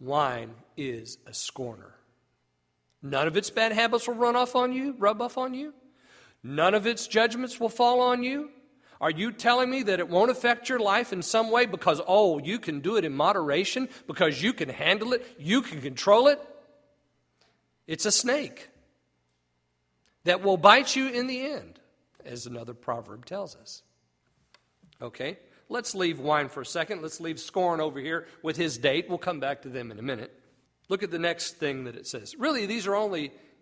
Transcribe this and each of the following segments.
Wine is a scorner. None of its bad habits will rub off on you. None of its judgments will fall on you. Are you telling me that it won't affect your life in some way because, you can do it in moderation, because you can handle it, you can control it? It's a snake that will bite you in the end, as another proverb tells us. Okay, let's leave wine for a second. Let's leave scorn over here with his date. We'll come back to them in a minute. Look at the next thing that it says. Really,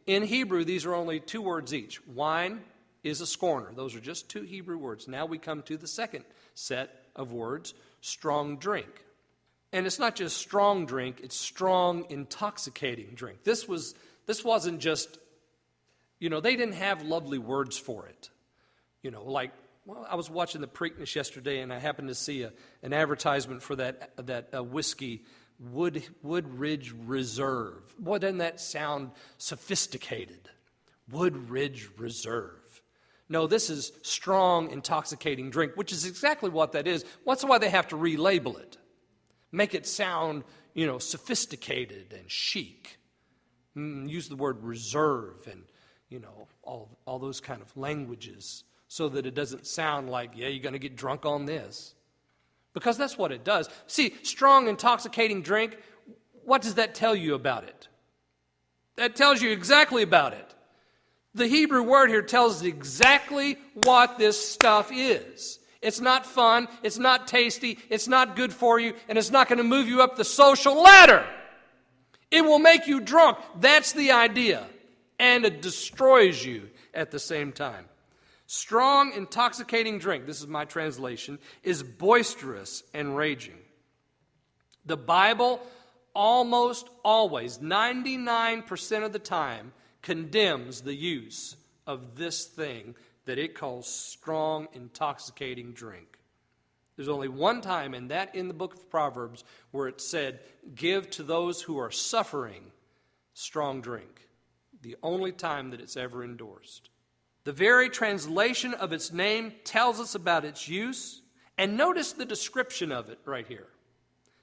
in Hebrew, these are only 2 words each. Wine is a scorner. Those are just 2 Hebrew words. Now we come to the second set of words, strong drink. And it's not just strong drink, it's strong, intoxicating drink. This wasn't just, they didn't have lovely words for it. I was watching the Preakness yesterday, and I happened to see an advertisement for that whiskey, Woodridge Reserve. Boy, doesn't that sound sophisticated? Woodridge Reserve. No, this is strong, intoxicating drink, which is exactly what that is. That's why they have to relabel it. Make it sound, sophisticated and chic. Use the word reserve and, all those kind of languages so that it doesn't sound like, you're going to get drunk on this. Because that's what it does. See, strong, intoxicating drink, what does that tell you about it? That tells you exactly about it. The Hebrew word here tells exactly what this stuff is. It's not fun, it's not tasty, it's not good for you, and it's not going to move you up the social ladder. It will make you drunk. That's the idea. And it destroys you at the same time. Strong, intoxicating drink, this is my translation, is boisterous and raging. The Bible almost always, 99% of the time, condemns the use of this thing that it calls strong, intoxicating drink. There's only one time, and that in the book of Proverbs, where it said, give to those who are suffering strong drink. The only time that it's ever endorsed. The very translation of its name tells us about its use. And notice the description of it right here.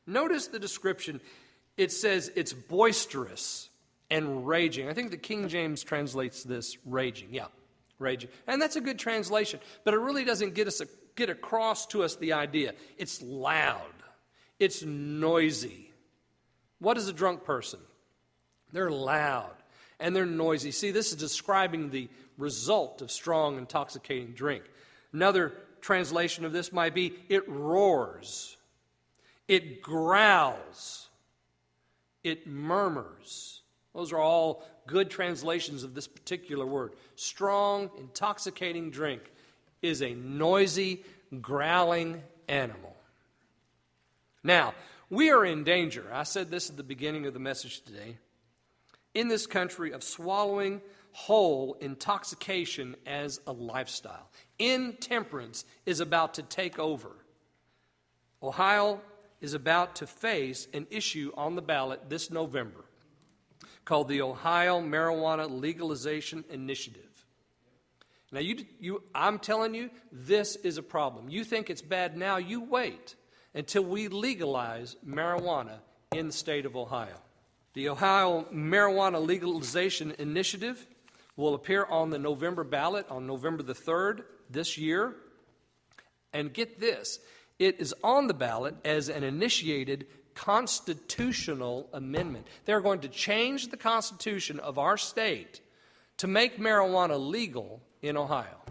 Notice the description. It says it's boisterous and raging. I think the King James translates this raging. Yeah, raging. And that's a good translation. But it really doesn't get across to us the idea. It's loud. It's noisy. What is a drunk person? They're loud and they're noisy. See, this is describing the result of strong, intoxicating drink. Another translation of this might be, it roars, it growls, it murmurs. Those are all good translations of this particular word. Strong, intoxicating drink is a noisy, growling animal. Now, we are in danger. I said this at the beginning of the message today. In this country of swallowing whole intoxication as a lifestyle. Intemperance is about to take over. Ohio is about to face an issue on the ballot this November called the Ohio Marijuana Legalization Initiative. Now, I'm telling you, this is a problem. You think it's bad now, you wait until we legalize marijuana in the state of Ohio. The Ohio Marijuana Legalization Initiative will appear on the November ballot on November the 3rd this year. And get this, it is on the ballot as an initiated constitutional amendment. They're going to change the Constitution of our state to make marijuana legal in Ohio.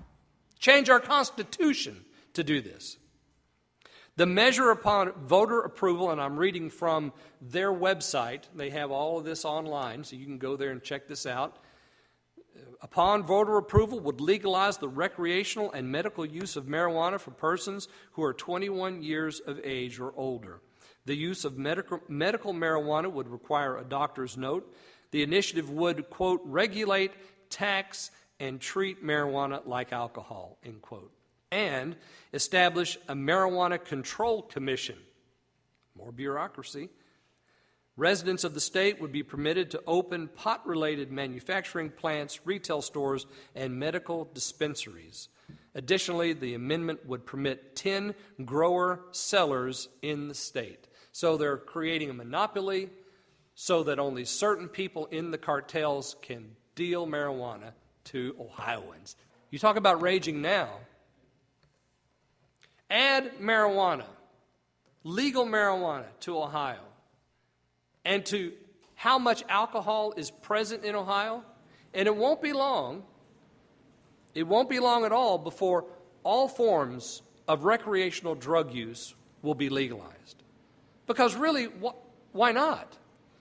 Change our Constitution to do this. The measure upon voter approval, and I'm reading from their website. They have all of this online, so you can go there and check this out. Upon voter approval, would legalize the recreational and medical use of marijuana for persons who are 21 years of age or older. The use of medical marijuana would require a doctor's note. The initiative would, quote, regulate, tax, and treat marijuana like alcohol, end quote. And establish a marijuana control commission. More bureaucracy. Residents of the state would be permitted to open pot-related manufacturing plants, retail stores, and medical dispensaries. Additionally, the amendment would permit 10 grower-sellers in the state. So they're creating a monopoly so that only certain people in the cartels can deal marijuana to Ohioans. You talk about raging now. Add marijuana, legal marijuana to Ohio, and to how much alcohol is present in Ohio, and it won't be long at all before all forms of recreational drug use will be legalized. Because really, why not?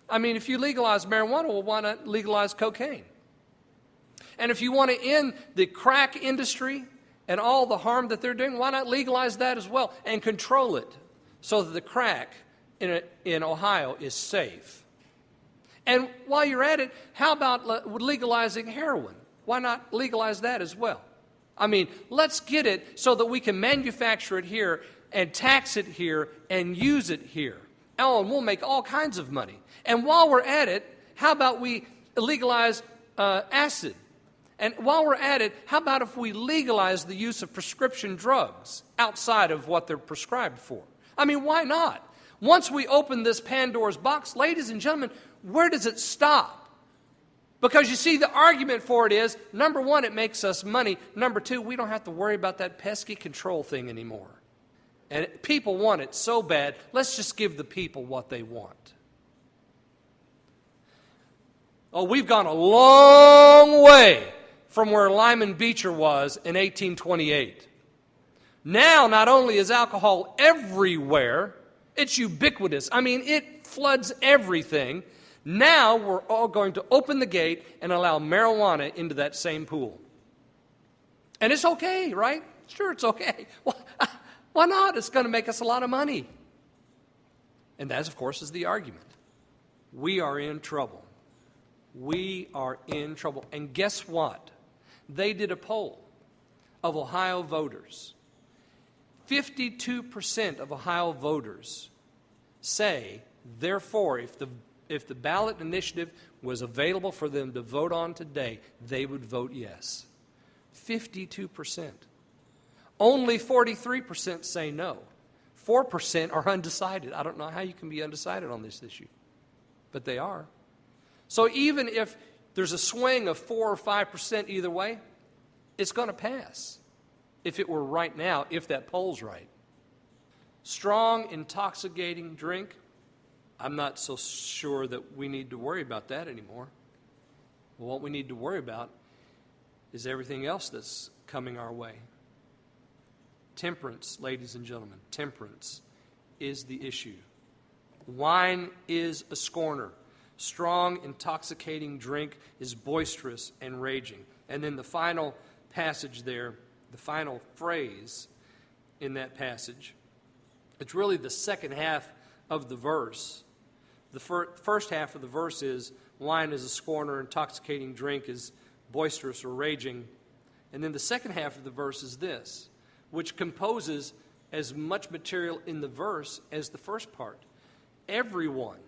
I mean, if you legalize marijuana, well, why not legalize cocaine? And if you want to end the crack industry and all the harm that they're doing, why not legalize that as well and control it so that the crack in Ohio is safe? And while you're at it, how about legalizing heroin? Why not legalize that as well? I mean, let's get it so that we can manufacture it here and tax it here and use it here. Oh, and we'll make all kinds of money. And while we're at it, how about we legalize acid? And while we're at it, how about if we legalize the use of prescription drugs outside of what they're prescribed for? I mean, why not? Once we open this Pandora's box, ladies and gentlemen, where does it stop? Because you see, the argument for it is, number one, it makes us money. Number two, we don't have to worry about that pesky control thing anymore. And people want it so bad, let's just give the people what they want. Oh, we've gone a long way from where Lyman Beecher was in 1828. Now, not only is alcohol everywhere, it's ubiquitous. I mean, it floods everything. Now we're all going to open the gate and allow marijuana into that same pool. And it's okay, right? Sure, it's okay. Why not? It's going to make us a lot of money. And that, of course, is the argument. We are in trouble. We are in trouble. And guess what? They did a poll of Ohio voters. 52% of Ohio voters say, therefore, if the ballot initiative was available for them to vote on today, they would vote yes. 52%. Only 43% say no. 4% are undecided. I don't know how you can be undecided on this issue, but they are. So even if there's a swing of 4 or 5% either way, it's going to pass. If it were right now, if that poll's right. Strong, intoxicating drink, I'm not so sure that we need to worry about that anymore. What we need to worry about is everything else that's coming our way. Temperance, ladies and gentlemen, temperance is the issue. Wine is a scorner. Strong, intoxicating drink is boisterous and raging. And then the final passage there, the final phrase in that passage, it's really the second half of the verse. The first half of the verse is, wine is a scorner, intoxicating drink is boisterous or raging. And then the second half of the verse is this, which composes as much material in the verse as the first part. Everyone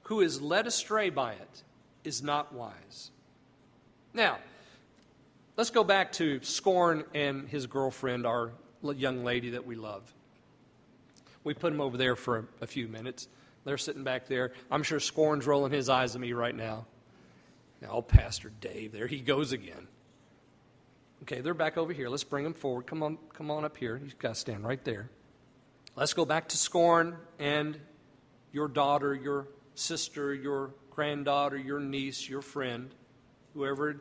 who is led astray by it is not wise. Now, let's go back to Scorn and his girlfriend, our young lady that we love. We put him over there for a few minutes. They're sitting back there. I'm sure Scorn's rolling his eyes at me right now. Oh, Pastor Dave, there he goes again. Okay, they're back over here. Let's bring them forward. Come on up here. You've got to stand right there. Let's go back to Scorn and your daughter, your sister, your granddaughter, your niece, your friend, whoever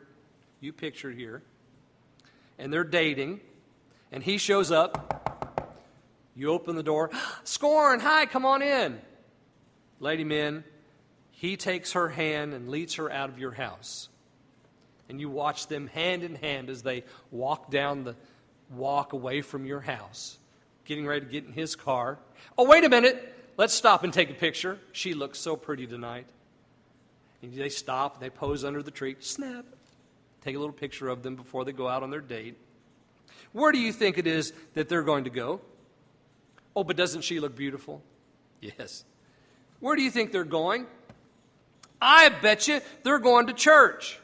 you pictured here. And they're dating. And he shows up. You open the door. Scorn, hi, come on in. Lady men, he takes her hand and leads her out of your house. And you watch them hand in hand as they walk down the walk away from your house, getting ready to get in his car. Oh, wait a minute. Let's stop and take a picture. She looks so pretty tonight. And they stop, and they pose under the tree. Snap. Take a little picture of them before they go out on their date. Where do you think it is that they're going to go? Oh, but doesn't she look beautiful? Yes. Where do you think they're going? I bet you they're going to church.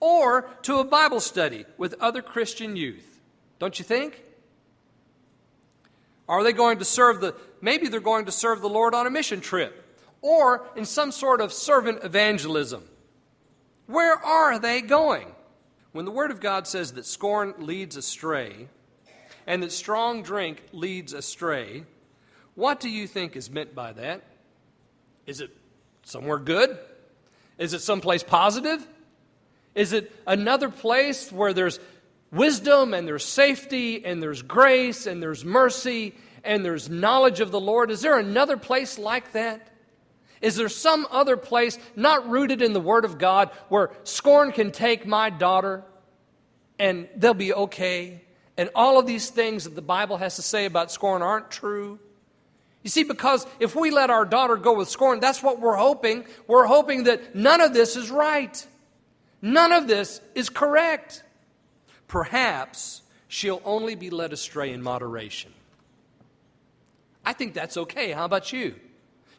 Or to a Bible study with other Christian youth. Don't you think? Are they going to maybe they're going to serve the Lord on a mission trip. or in some sort of servant evangelism. Where are they going? When the Word of God says that scorn leads astray and that strong drink leads astray, what do you think is meant by that? Is it somewhere good? Is it someplace positive? Is it another place where there's wisdom and there's safety and there's grace and there's mercy and there's knowledge of the Lord? Is there another place like that? Is there some other place not rooted in the Word of God where scorn can take my daughter and they'll be okay, and all of these things that the Bible has to say about scorn aren't true? You see, because if we let our daughter go with scorn, that's what we're hoping. We're hoping that none of this is right. None of this is correct. Perhaps she'll only be led astray in moderation. I think that's okay. How about you?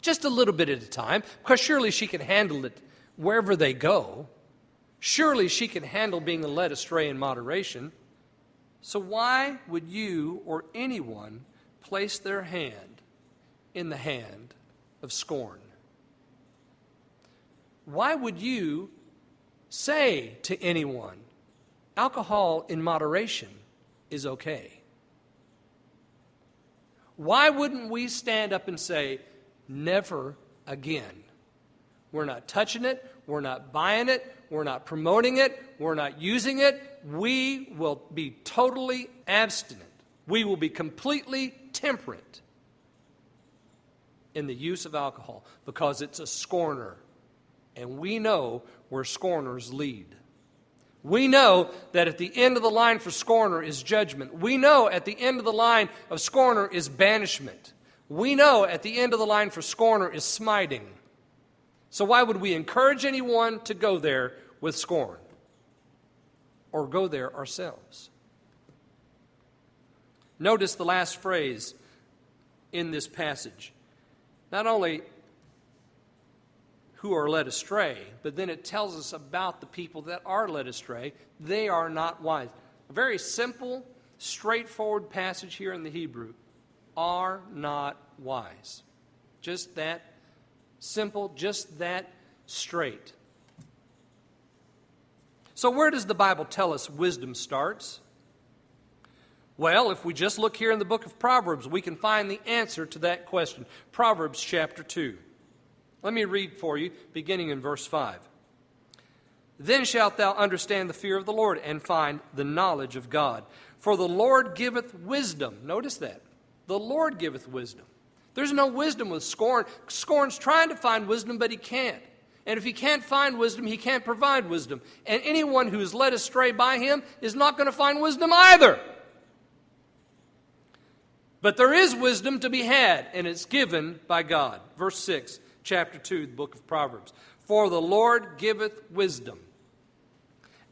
Just a little bit at a time, because surely she can handle it wherever they go. Surely she can handle being led astray in moderation. So why would you or anyone place their hand in the hand of scorn? Why would you say to anyone, alcohol in moderation is okay? Why wouldn't we stand up and say, never again? We're not touching it. We're not buying it. We're not promoting it. We're not using it. We will be totally abstinent. We will be completely temperate in the use of alcohol because it's a scorner. And we know where scorners lead. We know that at the end of the line for scorner is judgment. We know at the end of the line of scorner is banishment. We know at the end of the line for scorner is smiting. So why would we encourage anyone to go there with scorn? Or go there ourselves? Notice the last phrase in this passage. Not only who are led astray, but then it tells us about the people that are led astray. They are not wise. A very simple, straightforward passage here in the Hebrew. Are not wise. Just that simple, just that straight. So where does the Bible tell us wisdom starts? Well, if we just look here in the book of Proverbs, we can find the answer to that question. Proverbs chapter 2. Let me read for you, beginning in verse 5. Then shalt thou understand the fear of the Lord, and find the knowledge of God. For the Lord giveth wisdom. Notice that. The Lord giveth wisdom. There's no wisdom with scorn. Scorn's trying to find wisdom, but he can't. And if he can't find wisdom, he can't provide wisdom. And anyone who is led astray by him is not going to find wisdom either. But there is wisdom to be had, and it's given by God. Verse 6, chapter 2, the book of Proverbs. For the Lord giveth wisdom.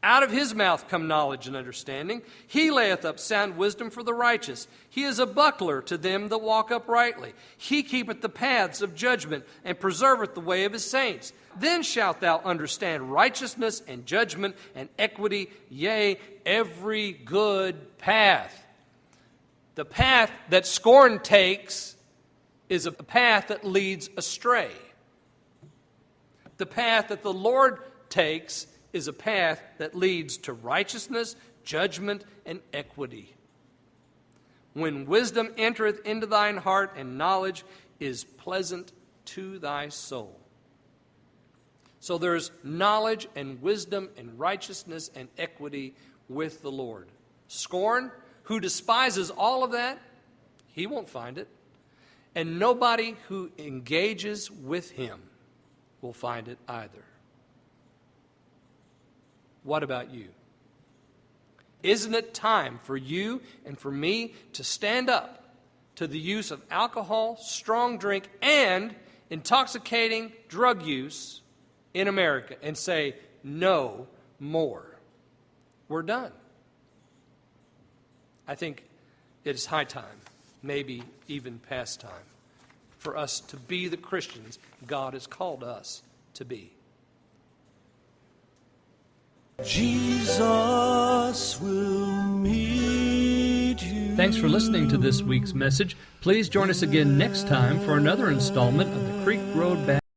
Out of his mouth come knowledge and understanding. He layeth up sound wisdom for the righteous. He is a buckler to them that walk uprightly. He keepeth the paths of judgment, and preserveth the way of his saints. Then shalt thou understand righteousness and judgment and equity, yea, every good path. The path that scorn takes is a path that leads astray. The path that the Lord takes is a path that leads to righteousness, judgment, and equity. When wisdom entereth into thine heart, and knowledge is pleasant to thy soul. So there's knowledge and wisdom and righteousness and equity with the Lord. Scorn, who despises all of that, he won't find it. And nobody who engages with him will find it either. What about you? Isn't it time for you and for me to stand up to the use of alcohol, strong drink, and intoxicating drug use in America and say, no more? We're done. I think it is high time, maybe even past time, for us to be the Christians God has called us to be. Jesus will meet you. Thanks for listening to this week's message. Please join us again next time for another installment of the Creek Road Baptist.